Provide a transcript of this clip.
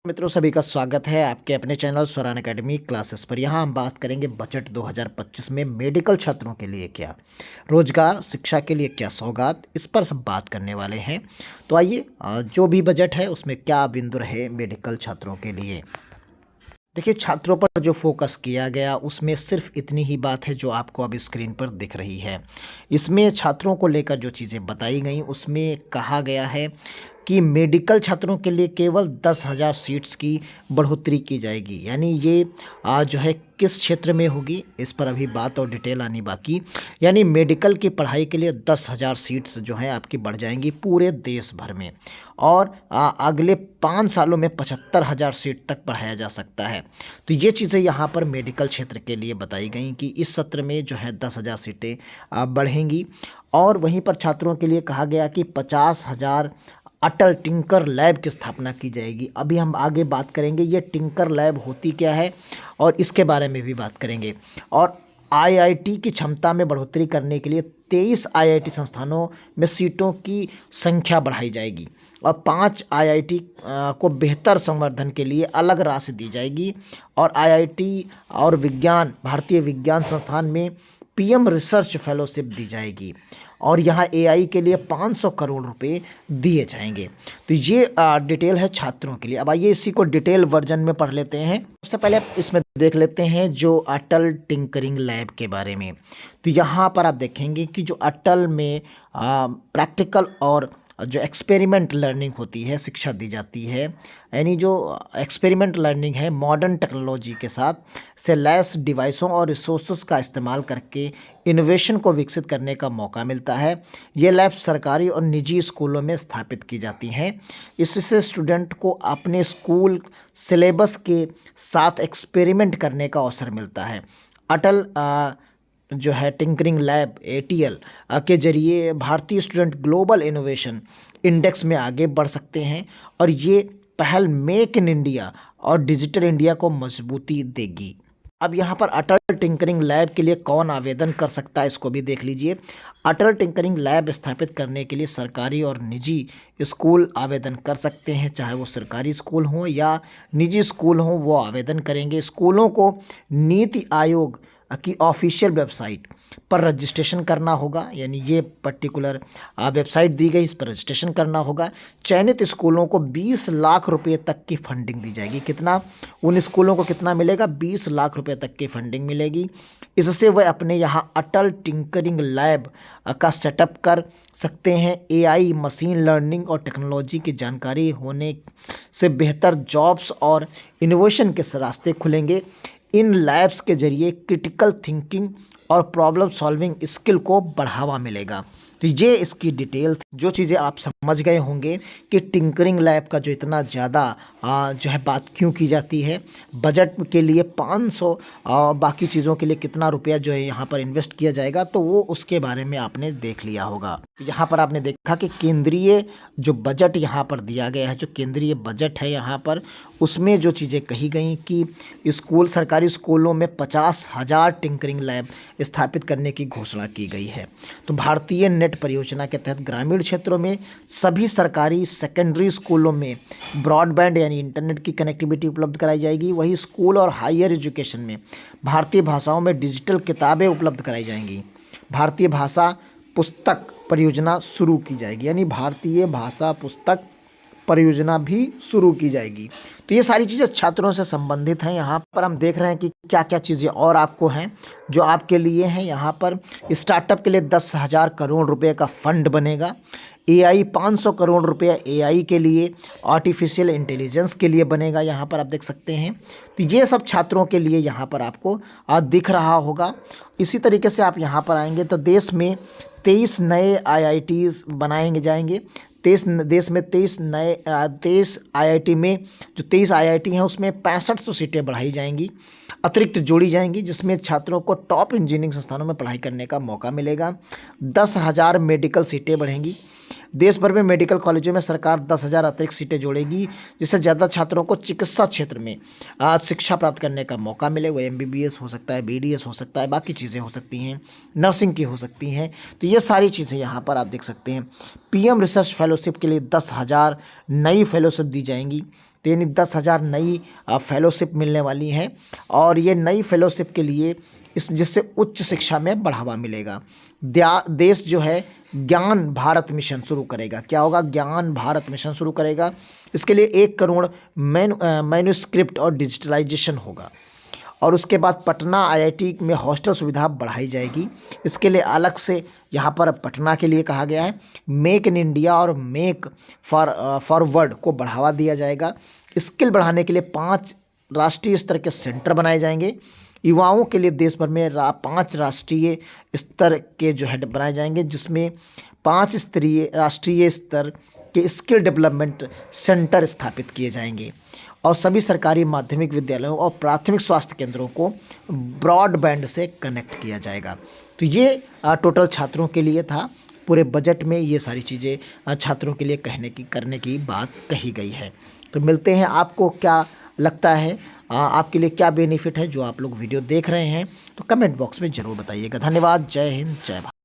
मित्रों सभी का स्वागत है आपके अपने चैनल स्वरान एकेडमी क्लासेस पर। यहाँ हम बात करेंगे बजट 2025 में मेडिकल छात्रों के लिए क्या रोजगार, शिक्षा के लिए क्या सौगात, इस पर सब बात करने वाले हैं। तो आइए, जो भी बजट है उसमें क्या बिंदु रहे मेडिकल छात्रों के लिए। देखिए, छात्रों पर जो फोकस किया गया उसमें सिर्फ इतनी ही बात है जो आपको अब स्क्रीन पर दिख रही है। इसमें छात्रों को लेकर जो चीज़ें बताई गई उसमें कहा गया है कि मेडिकल छात्रों के लिए केवल 10,000 सीट्स की बढ़ोतरी की जाएगी। यानी ये जो है किस क्षेत्र में होगी इस पर अभी बात और डिटेल आनी बाकी। यानी मेडिकल की पढ़ाई के लिए 10,000 सीट्स जो हैं आपकी बढ़ जाएंगी पूरे देश भर में, और अगले 5 सालों में 75,000 सीट तक बढ़ाया जा सकता है। तो ये चीज़ें यहाँ पर मेडिकल क्षेत्र के लिए बताई गई कि इस सत्र में जो है 10,000 सीटें बढ़ेंगी। और वहीं पर छात्रों के लिए कहा गया कि 50,000 अटल टिंकर लैब की स्थापना की जाएगी। अभी हम आगे बात करेंगे ये टिंकर लैब होती क्या है और इसके बारे में भी बात करेंगे। और आईआईटी की क्षमता में बढ़ोतरी करने के लिए 23 आईआईटी संस्थानों में सीटों की संख्या बढ़ाई जाएगी और 5 आईआईटी को बेहतर संवर्धन के लिए अलग राशि दी जाएगी। और आईआईटी और भारतीय विज्ञान संस्थान में पीएम रिसर्च फेलोशिप दी जाएगी और यहाँ एआई के लिए 500 करोड़ रुपए दिए जाएंगे। तो ये डिटेल है छात्रों के लिए। अब आइए इसी को डिटेल वर्जन में पढ़ लेते हैं। सबसे पहले आप इसमें देख लेते हैं जो अटल टिंकरिंग लैब के बारे में। तो यहाँ पर आप देखेंगे कि जो अटल में प्रैक्टिकल और जो एक्सपेरिमेंट लर्निंग होती है शिक्षा दी जाती है। यानी जो एक्सपेरिमेंट लर्निंग है मॉडर्न टेक्नोलॉजी के साथ से लैस डिवाइसों और रिसोर्सेज का इस्तेमाल करके इनोवेशन को विकसित करने का मौका मिलता है। ये लैब सरकारी और निजी स्कूलों में स्थापित की जाती हैं। इससे स्टूडेंट को अपने स्कूल सिलेबस के साथ एक्सपेरिमेंट करने का अवसर मिलता है। अटल जो है टिंकरिंग लैब एटीएल के जरिए भारतीय स्टूडेंट ग्लोबल इनोवेशन इंडेक्स में आगे बढ़ सकते हैं और ये पहल मेक इन इंडिया और डिजिटल इंडिया को मजबूती देगी। अब यहाँ पर अटल टिंकरिंग लैब के लिए कौन आवेदन कर सकता है इसको भी देख लीजिए। अटल टिंकरिंग लैब स्थापित करने के लिए सरकारी और निजी स्कूल आवेदन कर सकते हैं, चाहे वो सरकारी स्कूल हों या निजी स्कूल हों, वो आवेदन करेंगे। स्कूलों को नीति आयोग की ऑफिशियल वेबसाइट पर रजिस्ट्रेशन करना होगा। यानी ये पर्टिकुलर वेबसाइट दी गई, इस पर रजिस्ट्रेशन करना होगा। चयनित स्कूलों को 20 लाख रुपए तक की फंडिंग दी जाएगी। कितना? उन स्कूलों को कितना मिलेगा? 20 लाख रुपए तक की फंडिंग मिलेगी। इससे वह अपने यहाँ अटल टिंकरिंग लैब का सेटअप कर सकते हैं। एआई, मशीन लर्निंग और टेक्नोलॉजी की जानकारी होने से बेहतर जॉब्स और इनोवेशन के रास्ते खुलेंगे। इन लैब्स के जरिए क्रिटिकल थिंकिंग और प्रॉब्लम सॉल्विंग स्किल को बढ़ावा मिलेगा। तो ये इसकी डिटेल थी। जो चीज़ें आप समझ गए होंगे कि टिंकरिंग लैब का जो इतना ज़्यादा जो है बात क्यों की जाती है, बजट के लिए 500 बाकी चीज़ों के लिए कितना रुपया जो है यहाँ पर इन्वेस्ट किया जाएगा, तो वो उसके बारे में आपने देख लिया होगा। यहाँ पर आपने देखा कि केंद्रीय जो बजट यहाँ पर दिया गया है, जो केंद्रीय बजट है यहाँ पर, उसमें जो चीज़ें कही गई कि सरकारी स्कूलों में 50,000 टिंकरिंग लैब स्थापित करने की घोषणा की गई है। तो भारतीय नेट परियोजना के तहत ग्रामीण क्षेत्रों में सभी सरकारी सेकेंडरी स्कूलों में ब्रॉडबैंड यानी इंटरनेट की कनेक्टिविटी उपलब्ध कराई जाएगी। वही स्कूल और हायर एजुकेशन में भारतीय भाषाओं में डिजिटल किताबें उपलब्ध कराई जाएंगी। भारतीय भाषा पुस्तक परियोजना शुरू की जाएगी, यानी भारतीय भाषा पुस्तक परियोजना भी शुरू की जाएगी। तो ये सारी चीज़ें छात्रों से संबंधित हैं। यहाँ पर हम देख रहे हैं कि क्या क्या चीज़ें और आपको हैं जो आपके लिए हैं। यहाँ पर स्टार्टअप के लिए 10,000 करोड़ रुपए का फंड बनेगा। एआई 500 करोड़ रुपया एआई के लिए, आर्टिफिशियल इंटेलिजेंस के लिए बनेगा। यहाँ पर आप देख सकते हैं। तो ये सब छात्रों के लिए यहाँ पर आपको दिख रहा होगा। इसी तरीके से आप यहाँ पर आएंगे तो देश में 23 नए आईआईटीज़ बनाएंगे जाएंगे। देश में 23 आईआईटी में जो 23 आईआईटी हैं उसमें 6500 सीटें बढ़ाई जाएंगी, अतिरिक्त जोड़ी जाएंगी, जिसमें छात्रों को टॉप इंजीनियरिंग संस्थानों में पढ़ाई करने का मौका मिलेगा। 10,000 मेडिकल सीटें बढ़ेंगी। देश भर में मेडिकल कॉलेजों में सरकार 10,000 अतिरिक्त सीटें जोड़ेगी, जिससे ज़्यादा छात्रों को चिकित्सा क्षेत्र में शिक्षा प्राप्त करने का मौका मिले। वो एमबीबीएस हो सकता है, बीडीएस हो सकता है, बाकी चीज़ें हो सकती हैं, नर्सिंग की हो सकती हैं। तो ये सारी चीज़ें यहाँ पर आप देख सकते हैं। पीएम रिसर्च फेलोशिप के लिए 10,000 नई फेलोशिप दी जाएंगी। तो यानी 10,000 नई फेलोशिप मिलने वाली हैं और ये नई फेलोशिप के लिए जिससे उच्च शिक्षा में बढ़ावा मिलेगा। देश जो है ज्ञान भारत मिशन शुरू करेगा। क्या होगा? ज्ञान भारत मिशन शुरू करेगा। इसके लिए 1 करोड़ मैन्युस्क्रिप्ट और डिजिटलाइजेशन होगा। और उसके बाद पटना आईआईटी में हॉस्टल सुविधा बढ़ाई जाएगी। इसके लिए अलग से यहाँ पर पटना के लिए कहा गया है। मेक इन इंडिया और मेक फॉरवर्ड को बढ़ावा दिया जाएगा। स्किल बढ़ाने के लिए 5 राष्ट्रीय स्तर के सेंटर बनाए जाएंगे। युवाओं के लिए देश भर में 5 राष्ट्रीय स्तर के जो हेड बनाए जाएंगे, जिसमें 5 राष्ट्रीय स्तर के स्किल डेवलपमेंट सेंटर स्थापित किए जाएंगे और सभी सरकारी माध्यमिक विद्यालयों और प्राथमिक स्वास्थ्य केंद्रों को ब्रॉडबैंड से कनेक्ट किया जाएगा। तो ये टोटल छात्रों के लिए था। पूरे बजट में ये सारी चीज़ें छात्रों के लिए करने की बात कही गई है। तो मिलते हैं, आपको क्या लगता है, आपके लिए क्या बेनिफिट है जो आप लोग वीडियो देख रहे हैं, तो कमेंट बॉक्स में ज़रूर बताइएगा। धन्यवाद। जय हिंद, जय भारत।